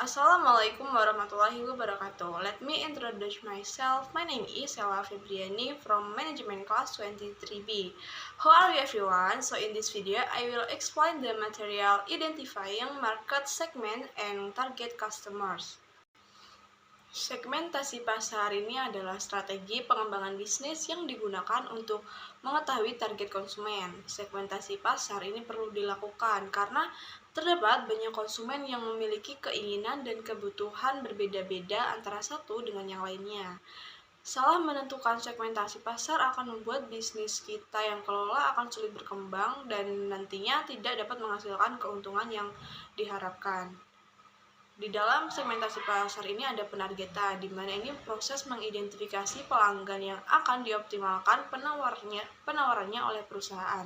Assalamualaikum warahmatullahi wabarakatuh. Let me introduce myself. My name is Sela Febriani from Management Class 23B. How are you everyone? So in this video, I will explain the material identifying market segment and target customers. Segmentasi pasar ini adalah strategi pengembangan bisnis yang digunakan untuk mengetahui target konsumen. Segmentasi pasar ini perlu dilakukan karena terdapat banyak konsumen yang memiliki keinginan dan kebutuhan berbeda-beda antara satu dengan yang lainnya. Salah menentukan segmentasi pasar akan membuat bisnis kita yang kelola akan sulit berkembang dan nantinya tidak dapat menghasilkan keuntungan yang diharapkan. Di dalam segmentasi pasar ini ada penargetan, di mana ini proses mengidentifikasi pelanggan yang akan dioptimalkan penawarannya oleh perusahaan.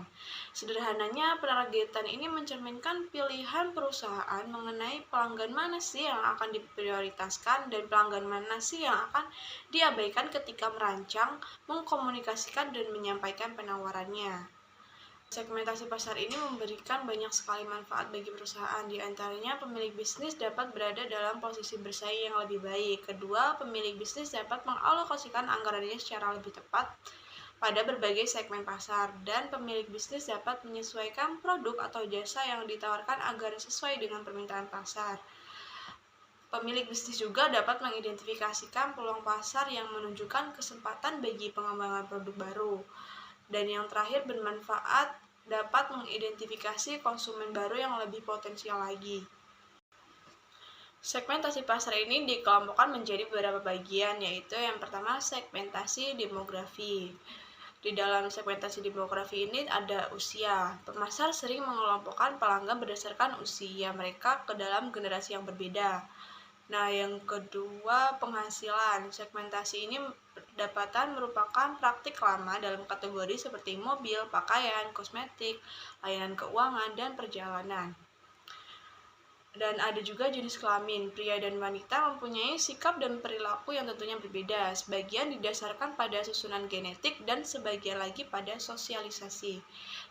Sederhananya, penargetan ini mencerminkan pilihan perusahaan mengenai pelanggan mana sih yang akan diprioritaskan dan pelanggan mana sih yang akan diabaikan ketika merancang, mengkomunikasikan, dan menyampaikan penawarannya. Segmentasi pasar ini memberikan banyak sekali manfaat bagi perusahaan, di antaranya pemilik bisnis dapat berada dalam posisi bersaing yang lebih baik. Kedua, pemilik bisnis dapat mengalokasikan anggarannya secara lebih tepat pada berbagai segmen pasar, dan pemilik bisnis dapat menyesuaikan produk atau jasa yang ditawarkan agar sesuai dengan permintaan pasar. Pemilik bisnis juga dapat mengidentifikasikan peluang pasar yang menunjukkan kesempatan bagi pengembangan produk baru. Dan yang terakhir, bermanfaat dapat mengidentifikasi konsumen baru yang lebih potensial lagi. Segmentasi pasar ini dikelompokkan menjadi beberapa bagian, yaitu yang pertama segmentasi demografi. Di dalam segmentasi demografi ini ada usia. Pemasar sering mengelompokkan pelanggan berdasarkan usia mereka ke dalam generasi yang berbeda. Nah, yang kedua, penghasilan. Segmentasi ini pendapatan merupakan praktik lama dalam kategori seperti mobil, pakaian, kosmetik, layanan keuangan, dan perjalanan. Dan ada juga jenis kelamin. Pria dan wanita mempunyai sikap dan perilaku yang tentunya berbeda. Sebagian didasarkan pada susunan genetik dan sebagian lagi pada sosialisasi.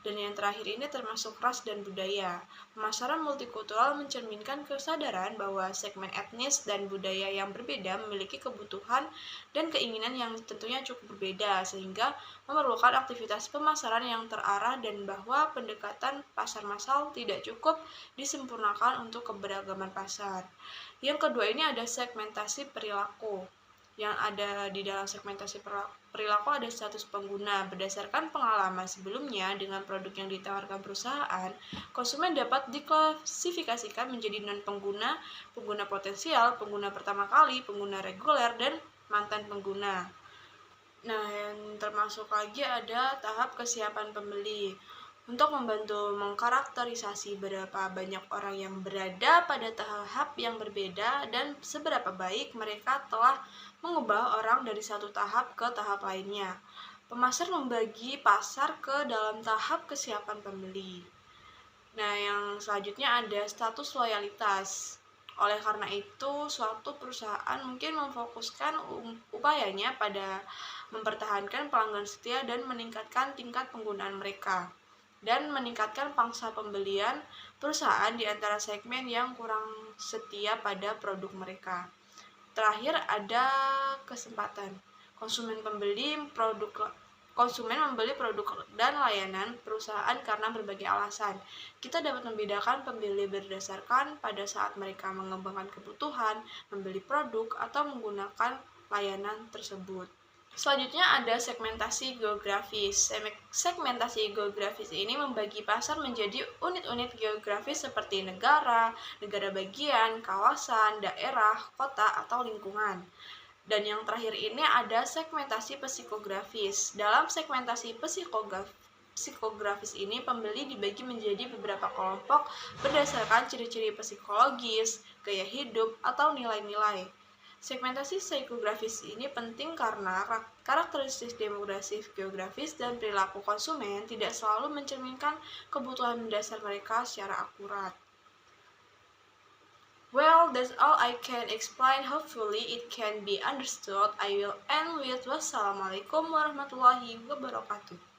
Dan yang terakhir ini termasuk ras dan budaya. Pemasaran multikultural mencerminkan kesadaran bahwa segmen etnis dan budaya yang berbeda memiliki kebutuhan dan keinginan yang tentunya cukup berbeda, sehingga memerlukan aktivitas pemasaran yang terarah dan bahwa pendekatan pasar massal tidak cukup disempurnakan untuk keberagaman pasar. Yang kedua ini ada segmentasi perilaku. Yang ada di dalam segmentasi perilaku ada status pengguna. Berdasarkan pengalaman sebelumnya dengan produk yang ditawarkan perusahaan, konsumen dapat diklasifikasikan menjadi non-pengguna, pengguna potensial, pengguna pertama kali, pengguna reguler, dan mantan pengguna. Nah, yang termasuk lagi ada tahap kesiapan pembeli. Untuk membantu mengkarakterisasi berapa banyak orang yang berada pada tahap yang berbeda dan seberapa baik mereka telah mengubah orang dari satu tahap ke tahap lainnya. Pemasar membagi pasar ke dalam tahap kesiapan pembeli. Nah, yang selanjutnya ada status loyalitas. Oleh karena itu, suatu perusahaan mungkin memfokuskan upayanya pada mempertahankan pelanggan setia dan meningkatkan tingkat penggunaan mereka, dan meningkatkan pangsa pembelian perusahaan di antara segmen yang kurang setia pada produk mereka. Terakhir ada kesempatan. Konsumen membeli produk dan layanan perusahaan karena berbagai alasan. Kita dapat membedakan pembeli berdasarkan pada saat mereka mengembangkan kebutuhan, membeli produk, atau menggunakan layanan tersebut. Selanjutnya ada segmentasi geografis. Segmentasi geografis ini membagi pasar menjadi unit-unit geografis seperti negara, negara bagian, kawasan, daerah, kota, atau lingkungan. Dan yang terakhir ini ada segmentasi psikografis. Dalam segmentasi psikografis ini, pembeli dibagi menjadi beberapa kelompok berdasarkan ciri-ciri psikologis, gaya hidup, atau nilai-nilai. Segmentasi psikografis ini penting karena karakteristik demografis, geografis, dan perilaku konsumen tidak selalu mencerminkan kebutuhan mendasar mereka secara akurat. Well, that's all I can explain. Hopefully it can be understood. I will end with wassalamualaikum warahmatullahi wabarakatuh.